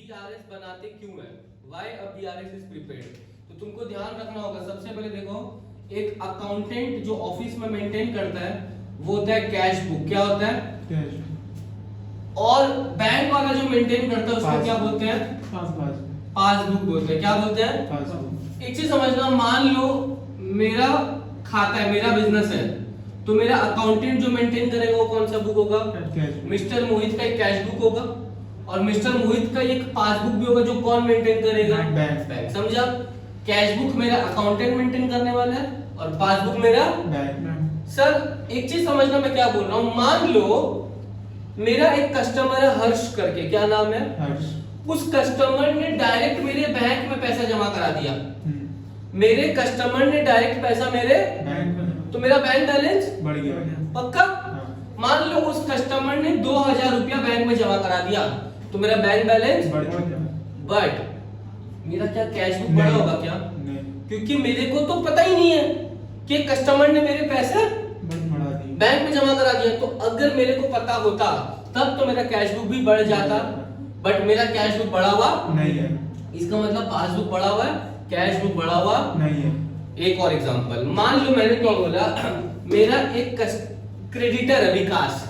BRS बनाते क्यों है, why a BRS is prepared। तो तुमको ध्यान रखना होगा, सबसे पहले देखो एक अकाउंटेंट जो ऑफिस में मेंटेन करता है वो होता है कैश बुक। क्या होता है? Cash book. और बैंक वाला जो मेंटेन करता है उसको क्या बोलते हैं? पासबुक बोलते हैं। क्या बोलते हैं? पासबुक। एक चीज समझना, मान लो मेरा खाता है, मेरा बिजनेस है, तो मेरा अकाउंटेंट जो मेंटेन करेगा वो कौन सा बुक होगा? मिस्टर मोहित का एक कैश बुक होगा और मिस्टर मोहित का एक पासबुक भी होगा जो कौन मेंटेन करेगा? बैंक। समझा? कैश बुक मेरा अकाउंटेंट मेंटेन करने वाला है और पासबुक मेरा बैंक। सर एक चीज समझना मैं क्या बोल रहा हूं, मान लो मेरा एक कस्टमर है हर्ष करके, क्या नाम है? हर्ष। उस कस्टमर ने डायरेक्ट मेरे बैंक में पैसा जमा करा दिया, मेरे कस्टमर ने डायरेक्ट पैसा मेरे बैंक में, तो मेरा बैंक बैलेंस बढ़ गया। पक्का? मान लो उस कस्टमर ने 2000 रुपया बैंक में जमा करा दिया तो मेरा बैंक बैलेंस बढ़ गया। बट मेरा क्या कैश बुक बड़ा होगा क्या? नहीं। क्योंकि मेरे को तो पता ही नहीं है कि कस्टमर ने मेरे पैसे बढ़ा दिया, बैंक में जमा करा दिया। तो अगर मेरे को पता होता तब तो मेरा कैश बुक भी बढ़ जाता, बट मेरा कैश बुक बढ़ा हुआ नहीं है। इसका मतलब पासबुक बढ़ा हुआ है, कैश बुक बढ़ा हुआ नहीं है। एक और एग्जांपल, मान लो मैंने क्या बोला, मेरा एक क्रेडिटर है विकास,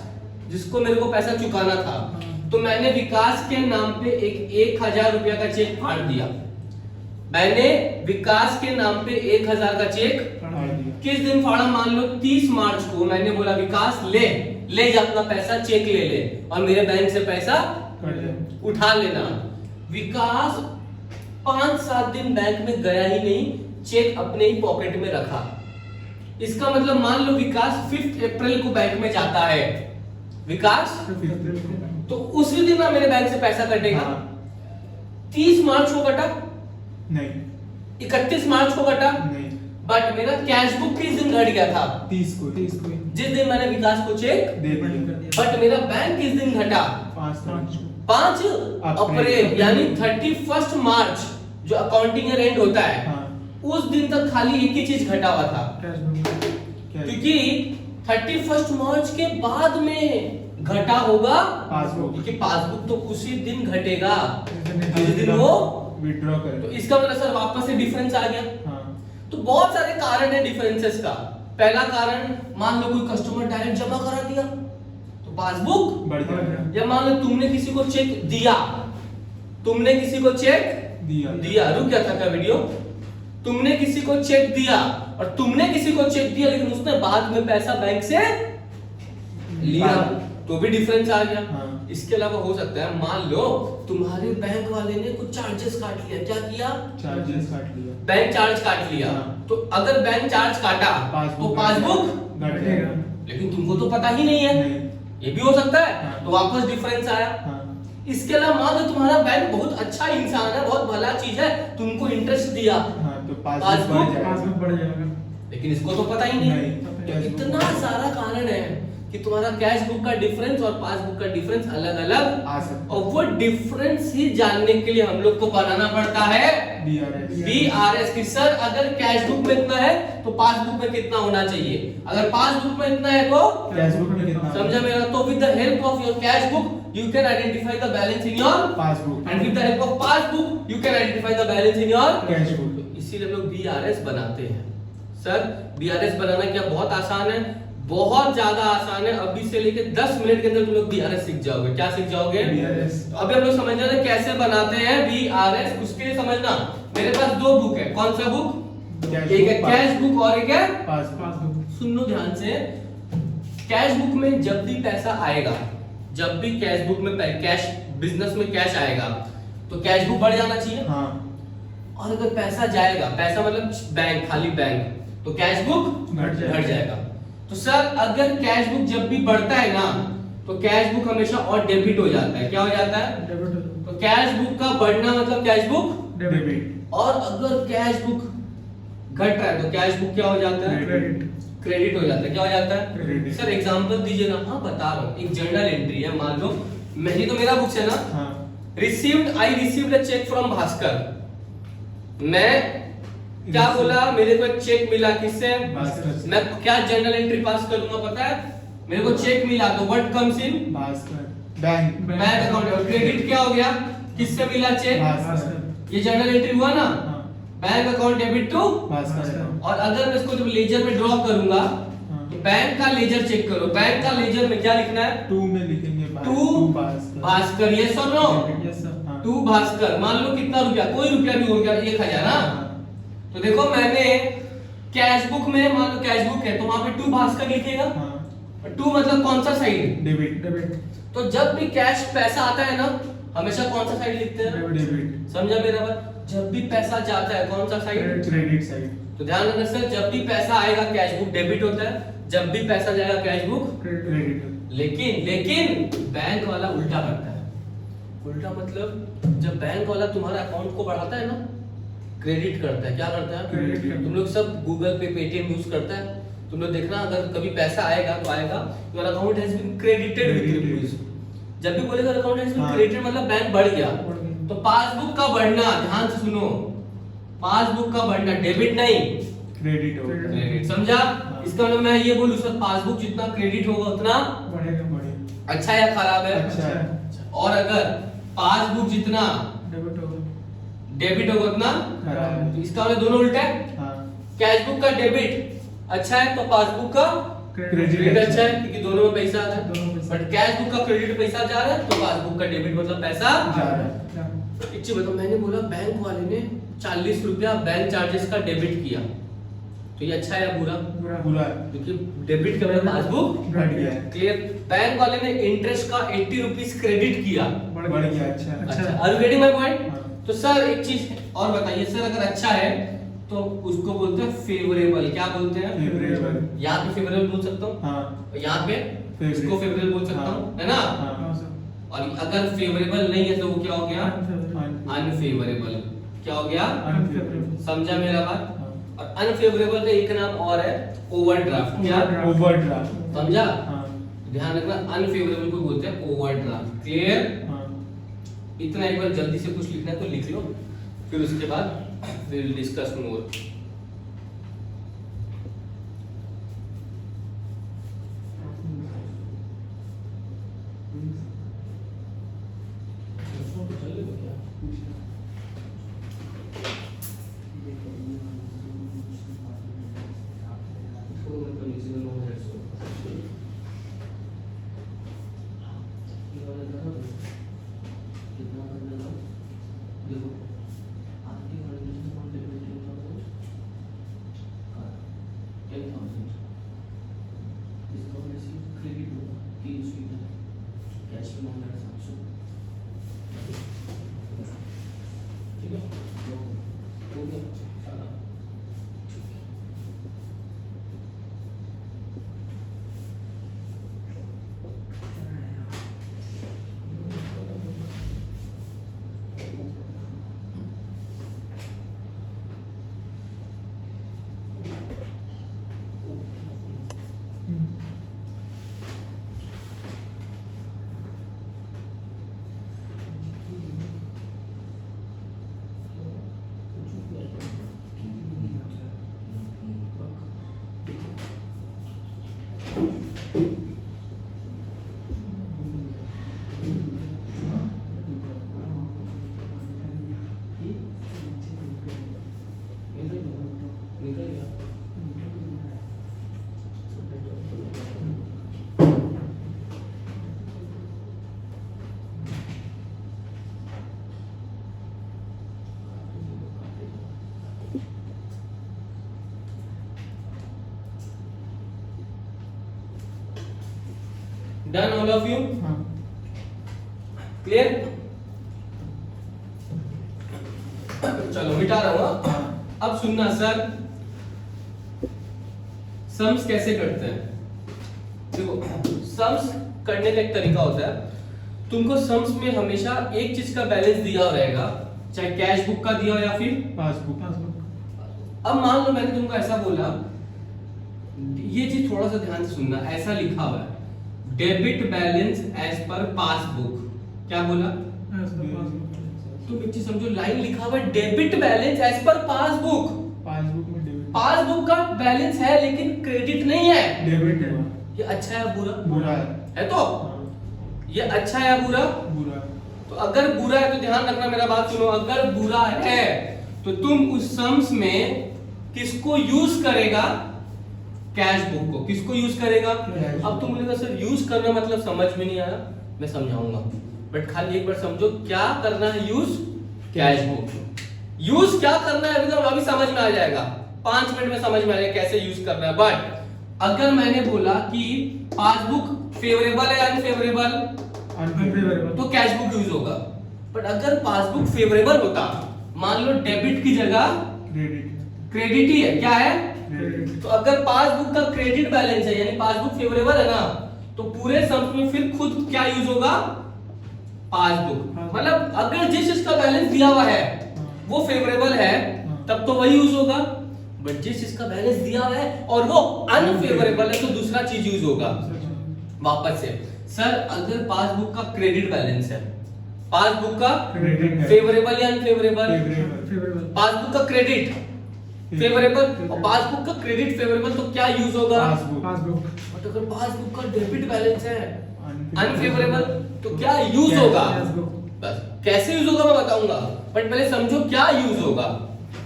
जिसको मेरे को पैसा चुकाना था, तो मैंने विकास के नाम पे एक 1000 रुपया का चेक फाड़ दिया। मैंने विकास के नाम पे 1000 का चेक बढ़ा दिया। किस दिन फाड़ा? मान लो 30 मार्च को मैंने बोला विकास ले जा अपना पैसा, चेक ले और मेरे बैंक से पैसा उठा लेना। विकास 5-7 दिन बैंक में गया ही नहीं, चेक अपने ही पॉकेट में रखा। इसका मतलब मान लो विकास 5 अप्रैल को बैंक में जाता है, विकास तो उसी दिन ना मेरे बैंक से पैसा कटेगा। 30 मार्च को कटा नहीं, 31 मार्च को कटा नहीं, बट मेरा कैश बुक किस दिन घट गया था? 30 को जिस दिन मैंने विकास को चेक दे दिया। बट मेरा बैंक किस दिन घटा? 5 अप्रैल, यानी 31 मार्च जो अकाउंटिंग ईयर एंड होता है, उस दिन तक खाली एक ही चीज घटा हुआ था, क्योंकि 31 मार्च के बाद में घटा होगा पासबुक, क्योंकि पासबुक तो उसी दिन घटेगा जिस दिन वो विड्रॉ करे। तो इसका मतलब सर वापस से डिफरेंस आ गया। तो बहुत सारे कारण है डिफरेंसेस का। पहला कारण, मान लो कोई कस्टमर डायरेक्ट जमा करा दिया तो पासबुक बढ़ गया। या मान लो तुमने किसी को चेक दिया, तुमने किसी को चेक दिया रुक गया था क्या वीडियो? तुमने किसी को चेक दिया और तुमने किसी को चेक दिया लेकिन उसने बाद में पैसा बैंक से लिया, तो भी डिफरेंस आ गया। इसके अलावा हो सकता है मान लो तुम्हारे बैंक वाले ने कुछ चार्जेस काट लिया। क्या किया? चार्जेस काट लिया, बैंक चार्ज काट लिया। तो अगर बैंक चार्ज काटा तो पासबुक घट गया, लेकिन तुमको तो पता ही नहीं है, ये भी हो सकता है, तो वापस डिफरेंस आया। इसके अलावा मान लो तुम्हारा बैंक बहुत अच्छा इंसान है, बहुत भला चीज है, तुमको इंटरेस्ट दिया, तो पासबुक बढ़ जाएगा, लेकिन इसको तो पता ही नहीं। तो इतना सारा कारण है कि तुम्हारा कैश बुक का डिफरेंस और पासबुक का डिफरेंस अलग अलग आ सकता है। और वो डिफरेंस ही जानने के लिए हम लोग को बनाना पड़ता है BRS की। सर अगर कैश बुक में इतना है तो पासबुक में कितना होना चाहिए, अगर पासबुक में इतना है तो कैश बुक में कितना? समझा मेरा? तो with the help of your cash book you can identify the balance in your passbook, and with the help of passbook you can identify the balance in your cash book. इसीलिए हम लोग BRS बनाते हैं। Sir BRS बनाना क्या बहुत आसान है? बहुत ज्यादा आसान है। अभी से लेके 10 मिनट के अंदर तुम लोग BRS सीख जाओगे। क्या सीख जाओगे? BRS। तो अभी हम लोग समझना है कैसे बनाते हैं BRS। उसके लिए समझना, मेरे पास 2 बुक है। कौन सा बुक? एक है कैश बुक और एक है पासबुक। सुन लो ध्यान से, कैश बुक में जब भी पैसा आएगा, जब भी कैश बुक में कैश बिजनेस में कैश आएगा तो कैश बुक बढ़ जाना चाहिए। और अगर पैसा जाएगा, पैसा मतलब बैंक, खाली बैंक, तो कैश बुक घट जाएगा। तो सर अगर कैश बुक जब भी बढ़ता है ना तो कैश बुक हमेशा और डेबिट हो जाता है। क्या हो जाता है? तो कैश बुक का बढ़ना मतलब कैश बुक डेबिट, और अगर कैश बुक घट रहा है तो कैश बुक क्या हो जाता है? क्रेडिट हो जाता है। क्या हो जाता है? क्रेडिट। सर एग्जांपल दीजिए ना। हाँ बता रहा हूँ, एक जर्नल एंट्री है, मान लो मेरी तो मेरा बुक है ना, I received a cheque from Bhaskar. मैं क्या बोला? मेरे को एक चेक मिला, किससे? भास्कर। मैं क्या जर्नल एंट्री पास करूंगा पता है? मेरे को चेक मिला तो what comes in Bhaskar bank bank account. और क्रेडिट क्या हो गया? किससे मिला चेक? भास्कर। ये जर्नल एंट्री हुआ ना, हाँ। Bank account debit to. Bhaskar. और अगर मैं इसको जब लेजर में ड्रॉ करूंगा तो बैंक का लेजर चेक करो, बैंक का लेजर में क्या लिखना है? टू में लिखेंगे टू भास्कर। भास्कर, यस और नो? Yes sir. हाँ। टू भास्कर, मान लो कितना रुपया, कोई रुपया भी हो गया 1000 ना। तो देखो मैंने कैश बुक में, मान लो कैश बुक है तो वहां पे टू भास्कर लिखेगा। हाँ। टू मतलब कौन सा साइड? डेबिट। डेबिट। तो जब भी कैश पैसा आता है ना, हमेशा कौन सा साइड लिखते हैं? डेबिट। समझा मेरा बात? जब भी पैसा जाता है कौन सा साइड? Credit side. तो ध्यान रखना सर, जब भी पैसा आएगा कैश बुक डेबिट होता है, जब भी पैसा जाएगा कैश बुक क्रेडिट। लेकिन बैंक वाला उल्टा करता है। उल्टा मतलब जब बैंक वाला तुम्हारा अकाउंट को बढ़ाता है ना, क्रेडिट करता है। क्या करता है? क्रेडिट। तुम लोग सब गूगल पे, पेटीएम यूज करता है, तुम लोग देखना अगर कभी पैसा आएगा तो आएगा your account has been credited with rupees. जब भी बोलेगा अकाउंट हैज बीन क्रेडिटेड मतलब बैंक बढ़ गया। तो पासबुक का बढ़ना, ध्यान से सुनो, पासबुक का बढ़ना डेबिट नहीं क्रेडिट होगा। क्रेडिट, समझा? इसका मतलब मैं ये बोलूं सर, पासबुक जितना क्रेडिट होगा उतना बढ़ेगा। अच्छा या खराब है? अच्छा है। और अगर पासबुक जितना डेबिट होगा उतना खराब है। तो इसका मतलब दोनों उल्टा है। हाँ। कैश बुक का डेबिट अच्छा है तो पासबुक का क्रेडिट अच्छा है, क्योंकि दोनों में पैसा आ रहा है। बट कैश बुक का क्रेडिट पैसा जा रहा है तो पासबुक का डेबिट मतलब पैसा जा रहा है। एक चीज बताओ, मैंने बोला बैंक वाले ने 40 रुपया बैंक चार्जेस का डेबिट किया, तो ये अच्छा है या बुरा? बुरा है। क्योंकि डेबिट का मतलब पासबुक बढ़ गया है। क्लियर। बैंक वाले ने इंटरेस्ट का 80 रुपीस क्रेडिट किया, बढ़ गया। अच्छा। अच्छा। Are you getting my point? हाँ। तो सर एक चीज और बताइए सर, अगर अच्छा है तो उसको बोलते हैं फेवरेबल। क्या बोलते हैं? फेवरेबल। यहाँ पे फेवरेबल बोल सकता हूँ, हाँ। यहाँ पे इसको फेवरेबल बोल सकता हूँ, है ना? हाँ। और अगर फेवरेबल नहीं है तो वो क्या हो गया? हाँ। अनफेवरेबल। क्या हो गया? अनफेवरेबल। समझा मेरा बात? हाँ। और अनफेवरेबल का एक नाम और है ओवरड्राफ्ट। क्या? ओवरड्राफ्ट। समझा? हाँ। ध्यान रखना, अनफेवरेबल को बोलते हैं ओवरड्राफ्ट। क्लियर? हाँ। इतना एक बार जल्दी से कुछ लिखना है तो लिख लो, फिर उसके बाद we will discuss more. Done all of you? हाँ। Clear? चलो मिटा रहा हूँ। हाँ। अब सुनना सर, सम्स कैसे करते हैं? देखो, सम्स करने का एक तरीका होता है। तुमको सम्स में हमेशा एक चीज का बैलेंस दिया रहेगा, चाहे कैश बुक का दिया हो या फिर पासबुक। अब मान लो मैंने तुमको ऐसा बोला, ये चीज थोड़ा सा ध्यान से सुनना, ऐसा लिखा हुआ है debit balance as per passbook. क्या बोला? तुम एक चीज समझो, लाइन लिखा हुआ है debit balance as per passbook. Passbook में डेबिट। पासबुक का बैलेंस है लेकिन क्रेडिट नहीं है। डेबिट है। ये अच्छा है या बुरा? बुरा है। है तो हाँ। ये अच्छा है या बुरा? बुरा। तो अगर बुरा है तो ध्यान रखना, मेरा बात सुनो, अगर बुरा है तो तुम उस सम्स में किसको यूज करेगा? कैश बुक को। किसको यूज करेगा? अब तुम बोलेगा सर यूज करना मतलब समझ में नहीं आया, मैं समझाऊंगा, बट खाली एक बार समझो क्या करना है यूज? Cash book. यूज क्या करना है अभी समझ में आ जाएगा, 5 मिनट में समझ में आ जाएगा कैसे यूज करना है। बट अगर मैंने बोला कि पासबुक फेवरेबल है अनफेवरेबल, अनफेवरेबल, तो कैश बुक यूज होगा। बट अगर पासबुक फेवरेबल होता, मान लो डेबिट की जगह क्रेडिट ही है, क्या है? क्रेडिट। तो अगर पासबुक का क्रेडिट बैलेंस है यानी पासबुक फेवरेबल है ना, तो पूरे सम्स में फिर खुद क्या यूज होगा? पासबुक। मतलब अगर जिस चीज का बैलेंस दिया हुआ है वो फेवरेबल है तब तो वही यूज होगा, बट जिस चीज का बैलेंस दिया हुआ है और वो अनफेवरेबल है तो दूसरा चीज यूज होगा। वापस से सर, अगर पासबुक का क्रेडिट बैलेंस है, पासबुक का फेवरेबल या अनफेवरेबल? पासबुक का क्रेडिट फेवरेबल और पासबुक का क्रेडिट फेवरेबल, तो क्या यूज होगा? पासबुक। बट अगर पासबुक का डेबिट बैलेंस है अनफेवरेबल तो क्या यूज होगा? बस कैसे यूज होगा मैं बताऊंगा, बट पहले समझो क्या यूज होगा।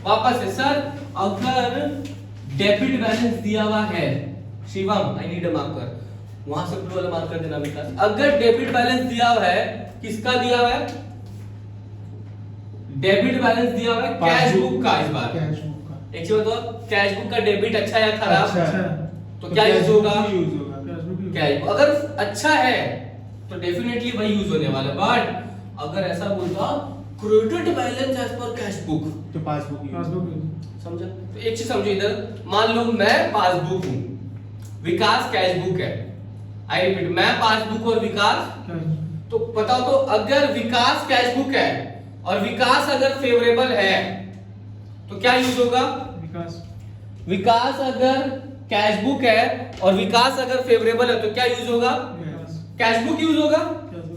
वापस से सर, अगर डेबिट बैलेंस दिया हुआ है, Shivam I need a marker, वहां से ब्लू वाला मार्कर देना विकास। अगर डेबिट बैलेंस दिया हुआ है, किसका दिया हुआ है? डेबिट बैलेंस दिया हुआ है कैश बुक का। इस बार एक चीज बताओ, कैश बुक का डेबिट अच्छा या खराब? तो क्या यूज होगा? Cash book. अगर अच्छा है तो डेफिनेटली वही यूज होने वाला, बट अगर ऐसा बोलता credit balance as per cash book तो पासबुक समझा? तो एक चीज समझो इधर, मान लो मैं पासबुक हूं, विकास कैश बुक है। आई रिपीट, मैं पासबुक और विकास, तो बताओ तो अगर विकास कैश बुक है और विकास अगर फेवरेबल है तो क्या यूज होगा? विकास अगर कैश बुक है और विकास अगर फेवरेबल है तो क्या यूज होगा? कैश बुक यूज होगा।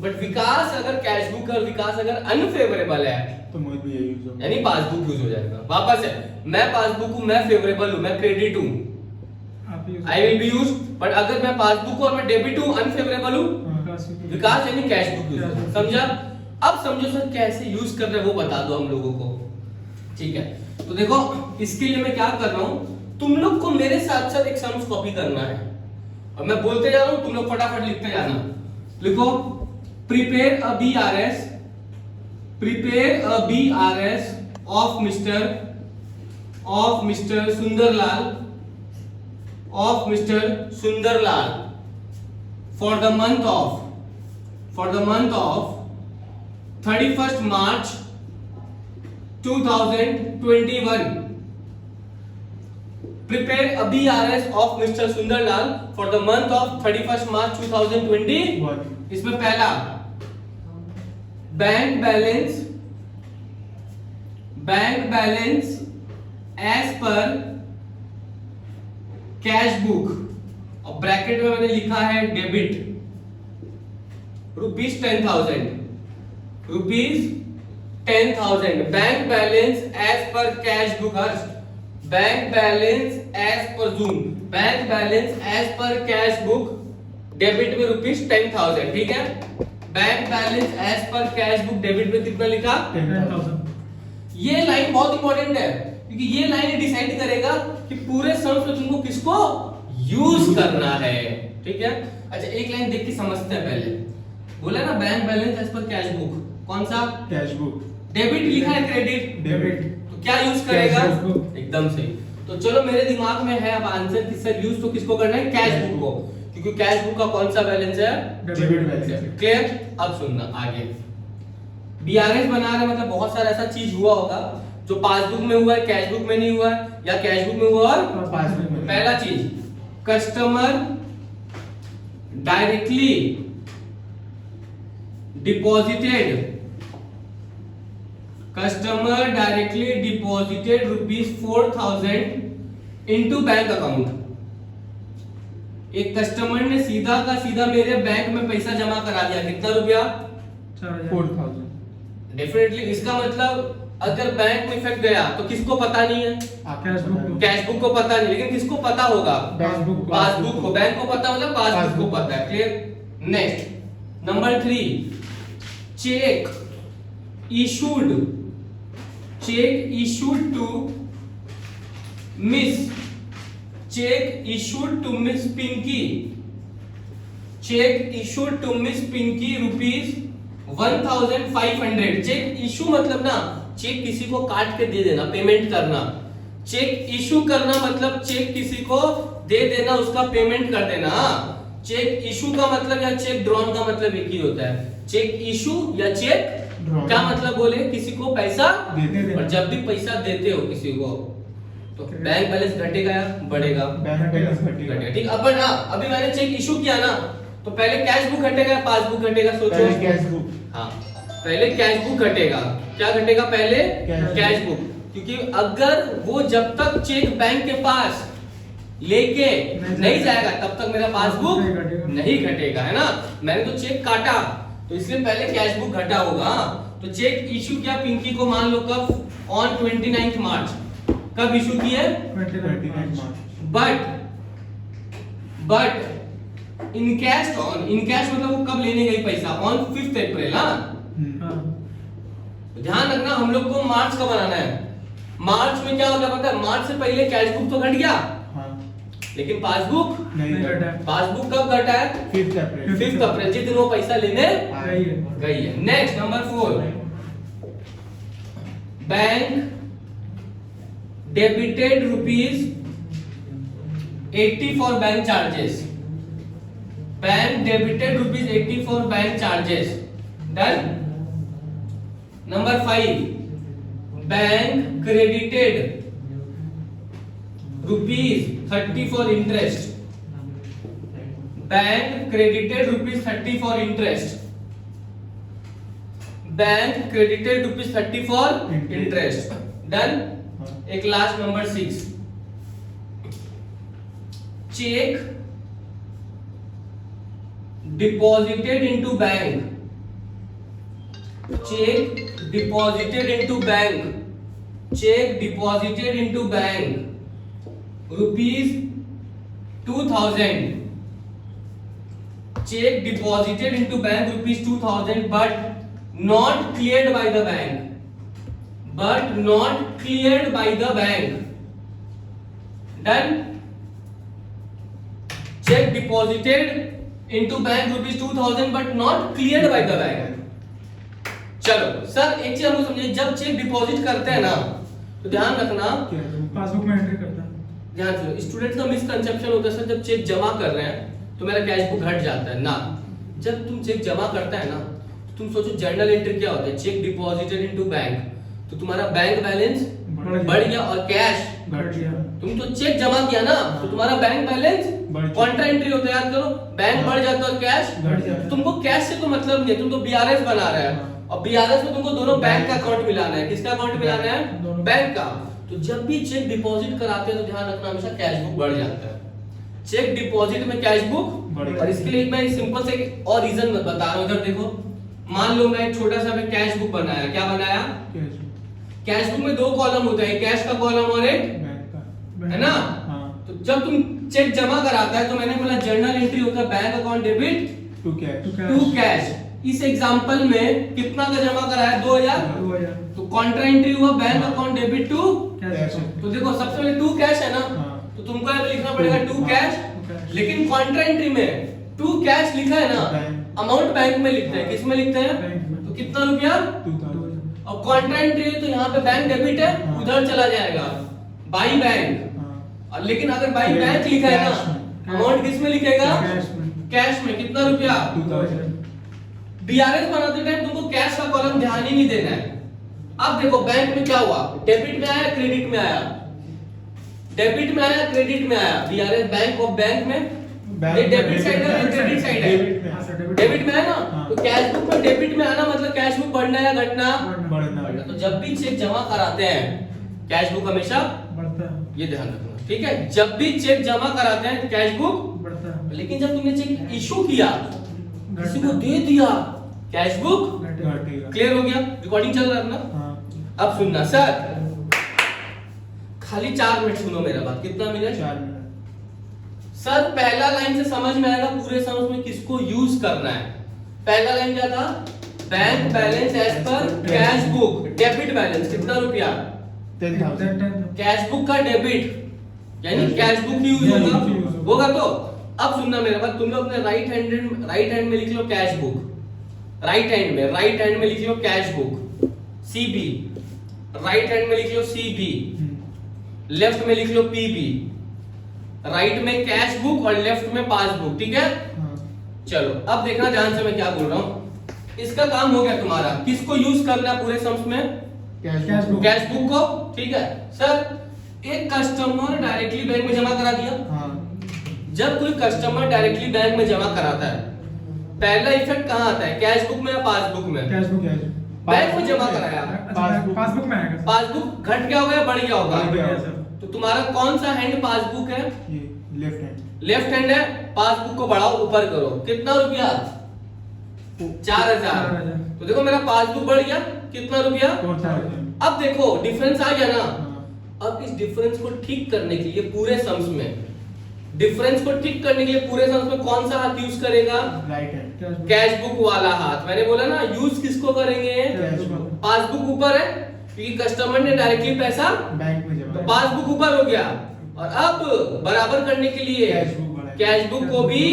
बट विकास अगर कैश बुक और विकास अगर अनफेवरेबल है तो मोहित भी यही यूज होगा, यानी पासबुक यूज हो जाएगा। वापस है, मैं पासबुक हूं, मैं फेवरेबल हूं, मैं क्रेडिट हूं, I will be use. But अगर मैं पासबुक और मैं डेबिट हूं, अनफेवरेबल हूं, विकास यानी कैश बुक यूज होगा। समझा? अब समझो सर कैसे यूज कर रहे हैं वो बता दो हम लोगों को, ठीक है? तो देखो इसके लिए मैं क्या कर रहा हूं, तुम लोग को मेरे साथ साथ एक सम्स कॉपी करना है और मैं बोलते जा रहा हूं, तुम लोग फटाफट लिखते जाना। लिखो, prepare a BRS, prepare a BRS of mister Sundarlal, of mister Sundarlal for the month of 31st March 2021. Prepare a BRS of Mr. Sundarlal for the month of 31st March 2021. इसमें पहला bank balance as per cash book, और bracket में मैंने लिखा है debit ₹10,000, ₹10,000। Bank balance as per cash book, bank balance as per zoom, bank balance as per cash book debit में ₹10,000, ठीक है? Bank balance as per cash book debit में कितना लिखा? 10,000। ये लाइन बहुत इंपॉर्टेंट है क्योंकि ये लाइन डिसाइड करेगा कि पूरे सम्स में तुमको किसको यूज करना है, ठीक है? अच्छा एक लाइन देख के समझते हैं पहले। बोला ना bank balance as per cash book, कौन सा? Cash book. डेबिट लिखा है क्रेडिट, डेबिट, तो क्या यूज करेगा? Cash book. एकदम सही। तो चलो मेरे दिमाग में है अब आंसर कि सर यूज तो किसको करना है? कैश बुक को, क्योंकि कैश बुक का कौन सा बैलेंस है? Debit balance. क्लियर? अब सुनना आगे, बीआरएस बना रहे मतलब बहुत सारा ऐसा चीज हुआ होगा जो पासबुक में हुआ है, कैश बुक में नहीं हुआ है, या कैश बुक में हुआ और पासबुक में। पहला चीज, customer directly deposited ₹4,000 into bank account. एक कस्टमर ने सीधा का सीधा मेरे बैंक में पैसा जमा करा दिया, कितना रुपया? 4,000। डेफिनेटली इसका मतलब अगर बैंक में इफेक्ट गया तो किसको पता नहीं है? कैश बुक को पता नहीं, लेकिन किसको पता होगा? पासबुक को। बैंक को पता मतलब पासबुक को पता है। Clear? Next number 3, cheque issued to Miss Pinky. चेक issued to Miss Pinky rupees 1500. Cheque issue मतलब ना चेक किसी को काट के दे देना, पेमेंट करना। चेक इशू करना मतलब चेक किसी को दे देना, उसका पेमेंट कर देना। चेक इशू का मतलब या चेक ड्रॉन का मतलब एक ही होता है। चेक इशू या चेक क्या मतलब बोले, किसी को पैसा दे और जब भी पैसा देते हो किसी को तो बैंक बैलेंस घटेगा या बढ़ेगा? बैंक बैलेंस घटेगा। ठीक। अपन अभी मैंने चेक इशू किया ना, तो पहले कैश बुक घटेगा या पासबुक घटेगा? सोचो। पहले कैश बुक। हाँ, पहले कैश बुक घटेगा। क्या घटेगा पहले? Cash book. क्योंकि अगर वो जब तक चेक बैंक के पास लेके नहीं जाएगा तब तक मेरा पासबुक नहीं घटेगा, है ना। मैंने तो चेक काटा तो इसलिए पहले कैश बुक घटा होगा। तो चेक इशू किया पिंकी को, मान लो कब? ऑन 29 मार्च। कब इशू किया? 29 मार्च। बट इन कैश मतलब वो कब लेने गई पैसा? ऑन 5 अप्रैल। ध्यान रखना, हम लोग को मार्च का बनाना है। मार्च में क्या हो गया पता है? मार्च से पहले कैश बुक तो घट गया, लेकिन पासबुक नहीं घटा। पासबुक कब घटा है? 5 अप्रैल। 5 अप्रैल, जिस दिन वो पैसा लेने गई है। Next number 4, bank debited rupees 80 for bank charges. Bank debited rupees 80 for bank charges. Done. Number 5, bank credited rupees 30 for interest. Bank credited rupees 30 for interest. Bank credited rupees 30 for interest. Done. एक last number 6, cheque deposited into bank. Cheque deposited into bank. Cheque deposited into bank rupees 2000। check deposited into bank rupees 2000 but not cleared by the bank. Done. Check deposited into bank rupees 2000 but not cleared by the bank. चलो sir एक चीज हमको समझिए, जब check deposit करते हैं ना तो ध्यान रखना पासबुक में एंट्री करता है। ध्यान से, स्टूडेंट्स का मिसकंसेप्शन होता है सर जब चेक जमा कर रहे हैं तो मेरा कैश बुक घट जाता है ना। जब तुम चेक जमा करता है ना तो तुम सोचो जर्नल एंट्री क्या होता है? चेक डिपॉजिटेड इनटू बैंक, तो तुम्हारा बैंक बैलेंस बढ़ गया और कैश घट गया। तुम तो चेक जमा किया ना तो तुम्हारा बैंक बैलेंस कॉन्ट्रा एंट्री होता है। याद करो, बैंक बढ़ जाता है और कैश घट जाता है। तुमको कैश से तो मतलब नहीं है, तुम तो बीआरएस बना रहे हैं और बीआरएस में तुमको दोनों बैंक का अकाउंट मिलाना है। किसका अकाउंट मिलाना है? बैंक का। तो जब भी चेक डिपॉजिट कराते हैं तो ध्यान रखना हमेशा कैश बुक बढ़ जाता है। चेक डिपॉजिट में कैश बुक, और इसके लिए मैं सिंपल से एक और रीजन बता रहा हूं। इधर देखो, मान लो मैं एक छोटा सा कैश बुक बनाया। क्या बनाया? कैश बुक में 2 कॉलम होता है, कैश का कॉलम और एक बैंक का, है ना। तो जब तुम चेक जमा कराता है तो मैंने बोला जर्नल एंट्री होता है bank account debit to cash. इस एग्जांपल में कितना का जमा कराया? 2000। तो कॉन्ट्रा एंट्री हुआ bank account debit to cash. तो देखो सबसे पहले टू कैश है ना, तो तुमको यहाँ पे लिखना पड़ेगा टू कैश, लेकिन कॉन्ट्रा एंट्री में टू कैश लिखा है ना, अमाउंट बैंक में लिखते हैं। किस में लिखते हैं? तो कितना रुपया? 2000। और कॉन्ट्रा एंट्री है तो यहाँ पे बैंक डेबिट है, उधर चला जाएगा बाई बैंक। और लेकिन अगर बाई बैंक लिखा है ना, अमाउंट किस में लिखेगा? कैश में। कितना रुपया? 2000। बीआरएस बनाते टाइम तुमको कैश का कॉलम ध्यान ही नहीं देना है। अब देखो बैंक में क्या हुआ, डेबिट में आया क्रेडिट में आया, डेबिट में आया क्रेडिट में आया। बीआरएस बैंक ऑफ बैंक में ये डेबिट साइड है, क्रेडिट साइड है। डेबिट में है ना, तो कैश बुक में डेबिट में आना मतलब कैश बुक बढ़ना या घटना? बढ़ना। तो जब भी चेक जमा कराते हैं कैश बुक हमेशा बढ़ता है, ये ध्यान रखना, ठीक है। जब भी चेक जमा कराते हैं कैश बुक बढ़ता है। लेकिन जब तुमने चेक इशू किया, किसी को दे दिया, कैश बुक घटेगा। क्लियर हो गया? रिकॉर्डिंग चल रहा है ना? अब सुनना सर, खाली 4 मिनट सुनो मेरा बात। कितना मिनट? 4 मिनट। सर पहला लाइन से समझ में आएगा पूरे समझ में किसको यूज करना है। पहला लाइन क्या था? Bank balance as per cash book, debit balance कितना रुपया, 10,000 कैश बुक का डेबिट यानी कैश बुक यूज होगा, होगा तो अब सुनना मेरा बात, तुम लोग अपने राइट हैंड में लिख लो कैश बुक, राइट हैंड में लिख लो cash book CB, right hand में लिख लो सीबी, लेफ्ट में लिख लो पीबी, राइट में कैश बुक और लेफ्ट में पासबुक, ठीक है। चलो अब देखना ध्यान से मैं क्या बोल रहा हूं। इसका काम हो गया तुम्हारा, किसको यूज करना है पूरे सम्स में, कैश बुक को, ठीक है। सर एक कस्टमर डायरेक्टली बैंक में जमा करा दिया, जब कोई कस्टमर डायरेक्टली बैंक में जमा कराता है पहला इफेक्ट कहाँ आता है, कैश बुक में या पासबुक में, बैंक में जमा कराया, पासबुक में आएगा, पासबुक घट गया होगा या बढ़ गया होगा, बढ़ गया सर। तो तुम्हारा कौन सा हैंड पासबुक है, लेफ्ट हैंड है, पासबुक को बढ़ाओ ऊपर करो, कितना रुपया, 4,000, तो देखो मेरा पासबुक बढ़ गया कितना रुपया, अब देखो डिफरेंस आ गया ना। अब इस डिफरेंस को ठीक करने के लिए पूरे सम्स में, डिफरेंस को ठीक करने के लिए पूरे सम्स में कौन सा हाथ यूज करेगा, राइट हैंड, कैश बुक वाला हाथ। मैंने बोला ना यूज किसको करेंगे, पासबुक ऊपर है क्योंकि कस्टमर ने डायरेक्टली पैसा बैंक में जमा, तो पासबुक ऊपर हो गया, और अब बराबर करने के लिए कैश बुक को भी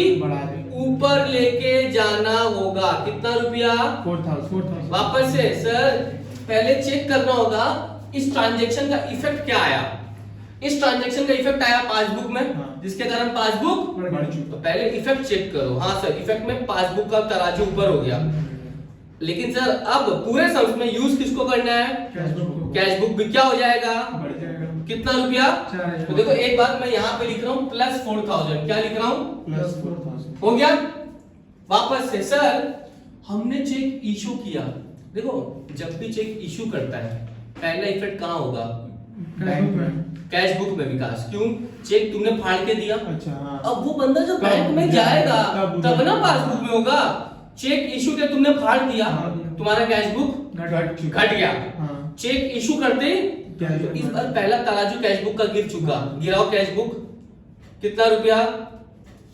ऊपर लेके जाना होगा, कितना रुपया, 4,000 वापस से सर पहले चेक करना होगा इस ट्रांजैक्शन का इफेक्ट क्या आया, इस ट्रांजैक्शन का इफेक्ट आया पासबुक में, जिसके कारण पासबुक बढ़ चुका, तो पहले इफेक्ट चेक करो। हाँ सर इफेक्ट में पासबुक का तराजू ऊपर हो गया, लेकिन सर अब पूरे सम्स में यूज किसको करना है, कैश बुक भी क्या हो जाएगा, बढ़ जाएगा, कितना रुपया, 4,000। तो देखो एक बात मैं यहाँ पे लिख रहा हूँ प्लस 4,000, क्या लिख रहा हूँ, +4,000 हो गया। वापस से सर हमने चेक इशू किया, देखो जब भी चेक इशू करता है पहला इफेक्ट कहाँ होगा, कैश बुक में विकास, क्यों, चेक तुमने फाड़ के दिया, अच्छा हाँ। अब वो बंदा जब बैंक में जाएगा तब ना पासबुक में होगा, चेक इशू के तुमने फाड़ दिया, तुम्हारा कैश बुक घट गया, चेक इशू करते तो इस बार पहला तराजू कैश बुक का गिर चुका, गिराओ कैश बुक, कितना रुपया,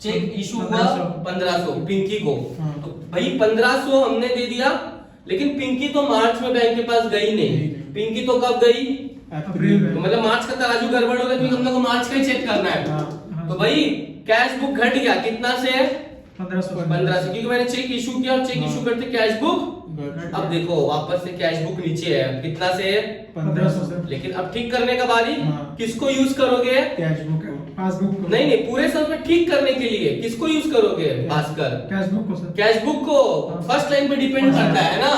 चेक इशू हुआ 1500 पिंकी को, तो भाई 1500 हमने दे दिया, लेकिन पिंकी तो मार्च में बैंक के पास गई नहीं, पिंकी तो कब गई, अप्रैल में, तो मतलब मार्च का तराजू गड़बड़ हो गया, क्योंकि हम लोग को मार्च का ही चेक करना है, तो भाई कैश बुक घट गया कितना से, 1500, क्योंकि मैंने चेक इशू किया और चेक इशू करते कैश बुक, अब देखो वापस से कैश बुक नीचे है, कितना से, 1500, लेकिन अब ठीक करने का बारी किसको यूज करोगे, कैश बुक को, पासबुक को, नहीं पूरे सब में ठीक करने के लिए किसको यूज करोगे, भास्कर, कैश बुक को सर, कैश बुक को फर्स्ट लाइन पे डिपेंड करता है ना,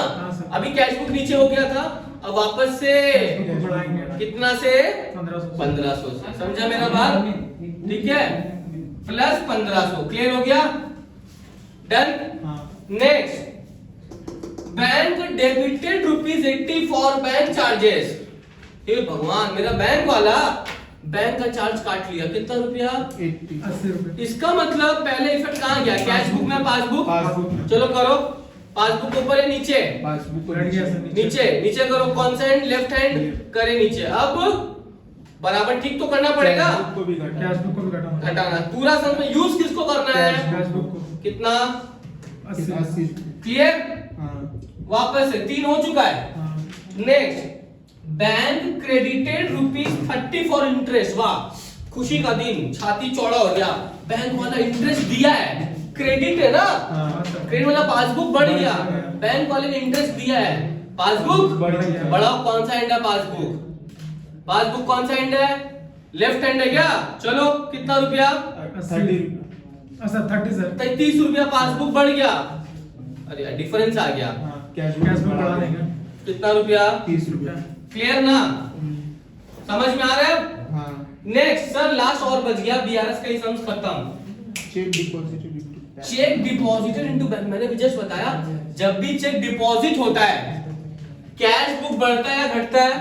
अभी कैश बुक नीचे हो गया था, अब वापस से कितना से, 1500 से, समझा मेरा बात, ठीक है, प्लस 1500, क्लियर हो गया, done. Next bank debited ₹80 for bank charges, हे भगवान मेरा बैंक वाला बैंक का चार्ज काट लिया, कितना रुपया, 80 रुपए, इसका मतलब पहले इफेक्ट कहाँ गया, कैश बुक में पासबुक, चलो करो, पासबुक ऊपर है नीचे, पासबुक को नीचे नीचे करो, कौन सा हैंड, लेफ्ट हैंड करे नीचे, अब बराबर ठीक तो करना पड़ेगा, कैश बुक को भी घटाना, पूरा सब में यूज किसको करना है, कैश बुक को, कितना, 80, क्लियर, वापस से 3 हो चुका है। Next bank credited ₹30 for interest, वाह खुशी का दिन, छाती चौड़ा हो गया, बैंक वाला इंटरेस्ट दिया है, क्रेडिट है ना, क्रेडिट वाला पासबुक बढ़ गया, बैंक वाले ने इंटरेस्ट दिया है, पासबुक बढ़ाओ, कौन सा एंड है पासबुक, पासबुक कौन सा एंड है, लेफ्ट हैंड है क्या, चलो कितना रुपया, 30 सर, 33 रुपया पासबुक बढ़ गया, अरे डिफरेंस आ गया, कैश बुक बढ़ा देंगे, कितना रुपया, 30 रुपया, क्लियर ना, समझ में आ रहा है। नेक्स्ट सर लास्ट और बच गया, बीआरएस का ही सम्स खत्म, चेक डिपॉजिटेड इनटू बैंक, मैंने भी जस्ट बताया जब भी चेक डिपॉजिट होता है कैश बुक बढ़ता है या घटता है,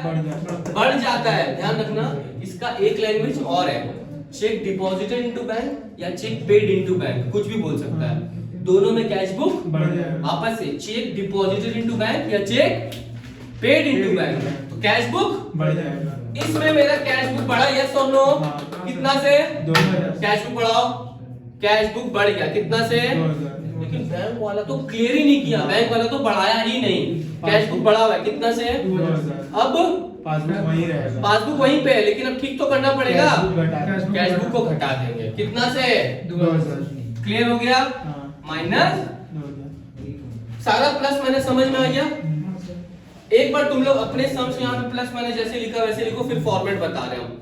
बढ़ जाता है, ध्यान रखना, इसका एक लैंग्वेज और है, चेक डिपॉजिटेड इनटू बैंक या चेक पेड इनटू बैंक, कुछ भी बोल सकता है, दोनों में कैश बुक आपस से, चेक डिपॉजिटेड इनटू बैंक या चेक पेड इनटू बैंक, तो कैश बुक बढ़ जाएगा, इसमें मेरा कैश बुक बढ़ा, यस और नो, कितना से, 2000, कैश बुक बढ़ाओ, कैश बुक बढ़ गया कितना से, 2000 लेकिन बैंक वाला तो क्लियर ही नहीं किया, बैंक वाला तो बढ़ाया ही नहीं, कैश बुक बढ़ा हुआ है कितना से, 2000 अब पासबुक वहीं रहेगा, पासबुक वहीं पे है, लेकिन अब ठीक तो करना पड़ेगा, कैश कैश बुक को घटा देंगे कितना से, 2000 क्लियर हो गया, माइनस 2000 सारा प्लस मैंने समझ में आ गया। एक बार तुम लोग अपने सम्स यहाँ पे प्लस मैंने जैसे लिखा वैसे लिखो, फिर फॉर्मेट बता रहे हम।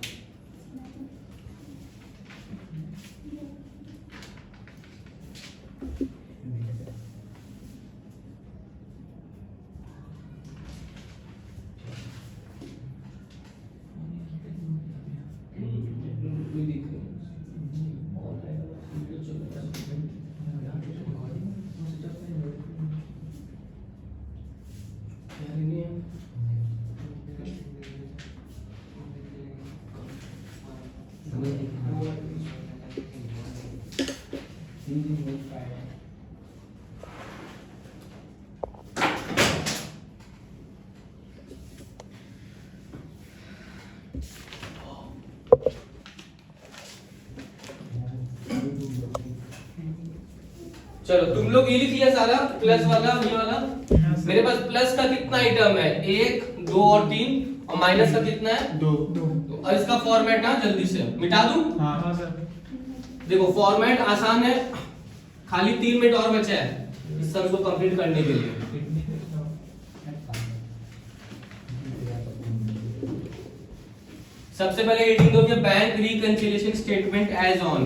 चलो तुम लोग ये लिख लिया सारा प्लस वाला ये वाला, मेरे पास प्लस का कितना आइटम है, 1 2 और 3, और माइनस का कितना है 2 और इसका फॉर्मेट ना जल्दी से मिटा दूं। हाँ सर, देखो फॉर्मेट आसान है, खाली 3 मिनट और बचा है इस सब को कंप्लीट करने के लिए। सबसे पहले रीडिंग दोगे bank reconciliation statement as on,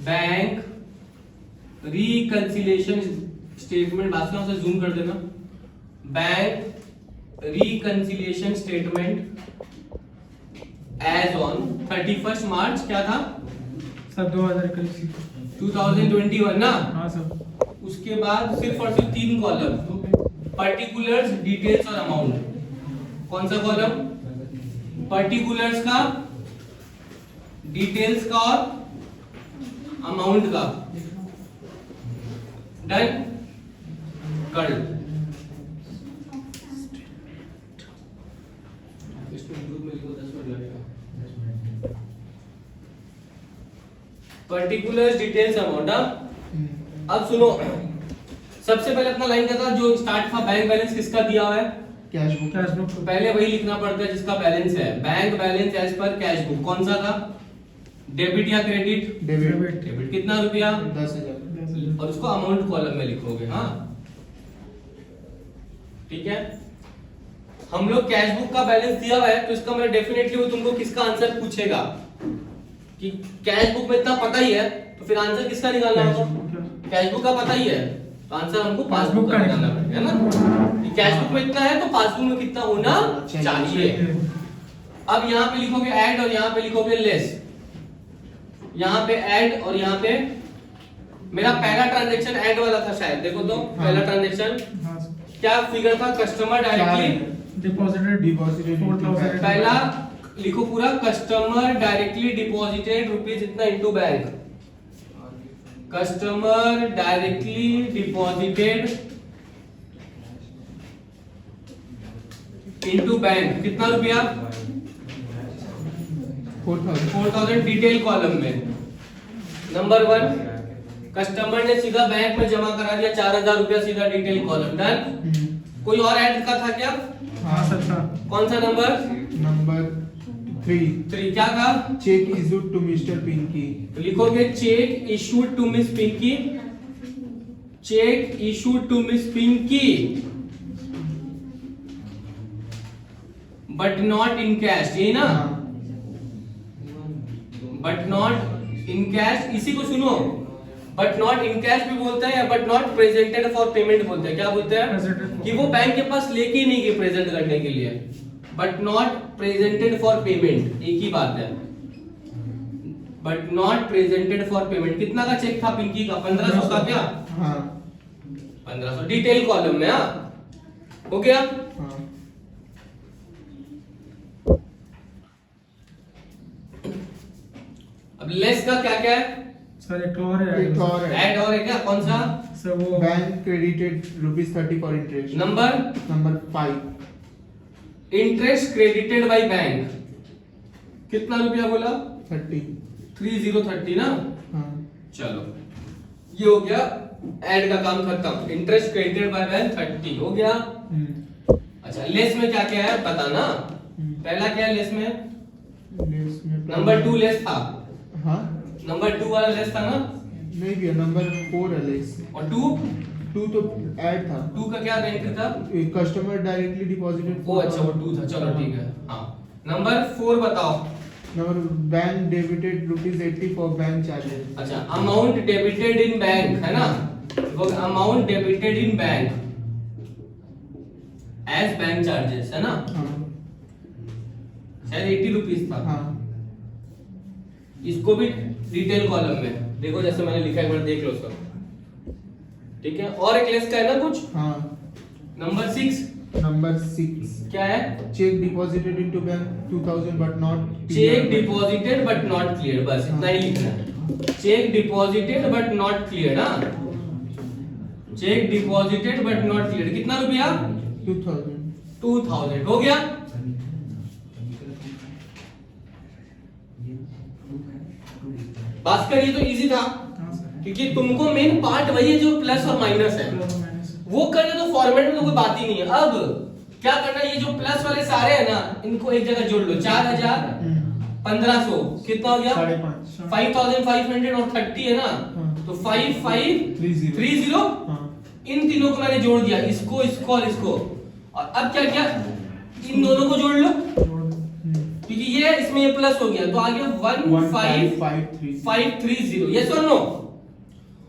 bank reconciliation statement, बात से जूम कर देना, bank reconciliation statement as on 31 March क्या था सर 2021 2021 ना। हाँ सर, उसके बाद सिर्फ और सिर्फ 3 कॉलम, पर्टिकुलर्स, डिटेल्स और अमाउंट। कौन सा कॉलम, पर्टिकुलर्स का, डिटेल्स का और अमाउंट का। डन, कर पर्टिकुलर्स, डिटेल्स, अमाउंट। अब सुनो, सबसे पहले अपना लाइन का था जो स्टार्ट था, बैंक बैलेंस किसका दिया हुआ है, कैश बुक तो पहले वही लिखना पड़ता है जिसका बैलेंस है, bank balance as per cash book. कौन सा था, डेबिट या क्रेडिट, डेबिट डेबिट कितना रुपया, 10,000 और उसको अमाउंट कॉलम में लिखोगे। हाँ ठीक है, हम लोग कैश बुक का बैलेंस दिया हुआ है तो इसका मतलब डेफिनेटली वो तुमको किसका आंसर पूछेगा कि कैश बुक में इतना पता ही है, तो फिर आंसर किसका निकालना होगा, कैश बुक का पता ही है तो आंसर हमको पासबुक का निकालना पड़ेगा ना, कि कैश बुक में इतना है तो पासबुक में कितना होना चाहिए। अब यहाँ पे लिखोगे ऐड और यहाँ पे लिखोगे लेस, यहाँ पे ऐड और यहाँ पे, मेरा पहला ट्रांजैक्शन ऐड वाला था शायद, देखो तो पहला ट्रांजैक्शन क्या फिगर था, कस्टमर डायरेक्टली डिपॉजिटेड 4,000 पहला लिखो पूरा, कस्टमर डायरेक्टली डिपॉजिटेड रुपीज इतना into bank, customer directly deposited into bank कितना रुपया, 4,000 डिटेल कॉलम में। नंबर 1, कस्टमर ने सीधा बैंक में जमा करा दिया 4,000 रुपया सीधा डिटेल कॉलम। डन। कोई और ऐड का था क्या, हाँ सर था, कौन सा नंबर, नंबर 3 क्या था, cheque issued to mister Pinky, तो लिखोगे cheque issued to miss Pinky, cheque issued to miss Pinky but not in cash, यही ना, बट नॉट इन कैश, इसी को सुनो, बट नॉट इन कैश भी बोलता है या but not presented for payment बोलते हैं, क्या बोलते हैं कि वो बैंक के पास लेके ही नहीं गए प्रेजेंट करने के लिए, but not presented for payment, एक ही बात है, but not presented for payment. कितना का चेक था पिंकी का, 1500 का क्या, हाँ 1500 डिटेल कॉलम में। हाँ हो गया, हाँ अब लेस का क्या क्या है, सर एक और है, ऐड और है क्या, कौन सा, सर वो bank credited ₹30 for interest, number 5, interest credited by bank कितना रुपया बोला, 30 3030 ना। हाँ चलो ये हो गया, ऐड का काम खत्म। इंटरेस्ट क्रेडिटेड बाय बैंक 30 हो गया। अच्छा लेस में क्या क्या है बताना। पहला क्या है लेस में? नंबर 2 लेस था। हाँ नंबर 2 वाला लेस था ना? नहीं भैया, नंबर 4 है लेस। और 2 तो ऐड था। 2 का क्या बेनिफिट था? Customer directly deposited. ओ अच्छा वो 2 था, चलो ठीक है। हाँ नंबर 4 बताओ। Number bank debited ₹80 for bank charges. अच्छा अमाउंट डेबिटेड इन बैंक है ना, वो amount debited in bank as bank charges है ना, हाँ शायद ₹80 था। हाँ इसको भी डिटेल कॉलम में देखो, जैसे मैंने लिखा है, एक बार देख लो सब, ठीक है। और एक लेस का है ना कुछ? हाँ। नंबर 6 नंबर 6 क्या है? Cheque deposited into bank 2000 but not cheque deposited but not clear, बस इतना ही लिखना है। Cheque deposited but not clear ना, cheque deposited but not clear. कितना रुपया? 2000 हो गया। भास्कर ये तो इजी था, क्योंकि तुमको मेन पार्ट वही है जो प्लस और माइनस है, वो करने तो फॉर्मेट में तो कोई बात ही नहीं है। अब क्या करना है, ये जो प्लस वाले सारे है ना, इनको एक जगह जोड़ लो। 4000 1500 कितना हो गया? 5500 और 30 है ना, तो 5530। इन तीनों को मैंने जोड़ दिया, इसको इसको और इसको। और अब क्या किया, इन दोनों को जोड़ लो, क्योंकि ये इसमें ये प्लस हो गया, तो आ गया 15530। यस और नो?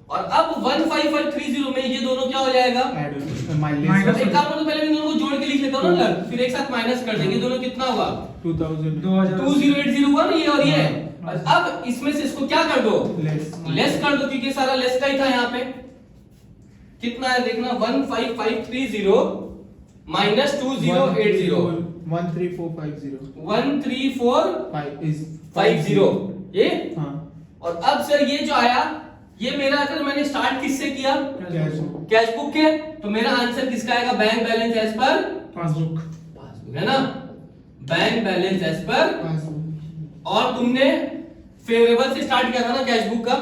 और अब 15530 में ये दोनों क्या हो जाएगा? माइनस। एक काम करो, पहले इन दोनों को जोड़ के लिख लेता हूं ना अलग, फिर एक साथ माइनस कर देंगे। दोनों कितना हुआ? 2080 हुआ ना ये और ये। और अब इसमें से इसको क्या कर दो? लेस कर दो, क्योंकि सारा लेस का ही था यहाँ पे। कितना है देखना, 15530 माइनस 2080 13450 ये। हाँ। और अब सर ये जो आया, ये मेरा अगर मैंने स्टार्ट किससे किया? कैश बुक के, तो मेरा आंसर किसका आएगा? Bank balance as per passbook है ना, बैंक बैलेंस एज पर। और तुमने फेवरेबल से स्टार्ट किया था ना कैश बुक का,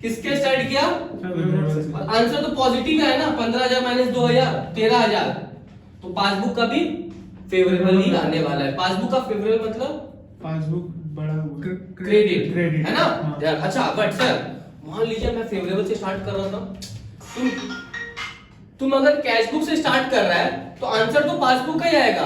किसके स्टार्ट किया? और आंसर तो पॉजिटिव है ना, 15000 माइनस 2000 13000, तो पासबुक का भी फेवरेबल ही आने वाला है। पासबुक का फेवरेबल मतलब पासबुक बड़ा हुआ क्रेडिट है ना। हाँ। यार अच्छा, बट सर मान लीजिए मैं फेवरेबल से स्टार्ट कर रहा था, तुम अगर कैश बुक से स्टार्ट कर रहा है तो आंसर तो पासबुक का ही आएगा।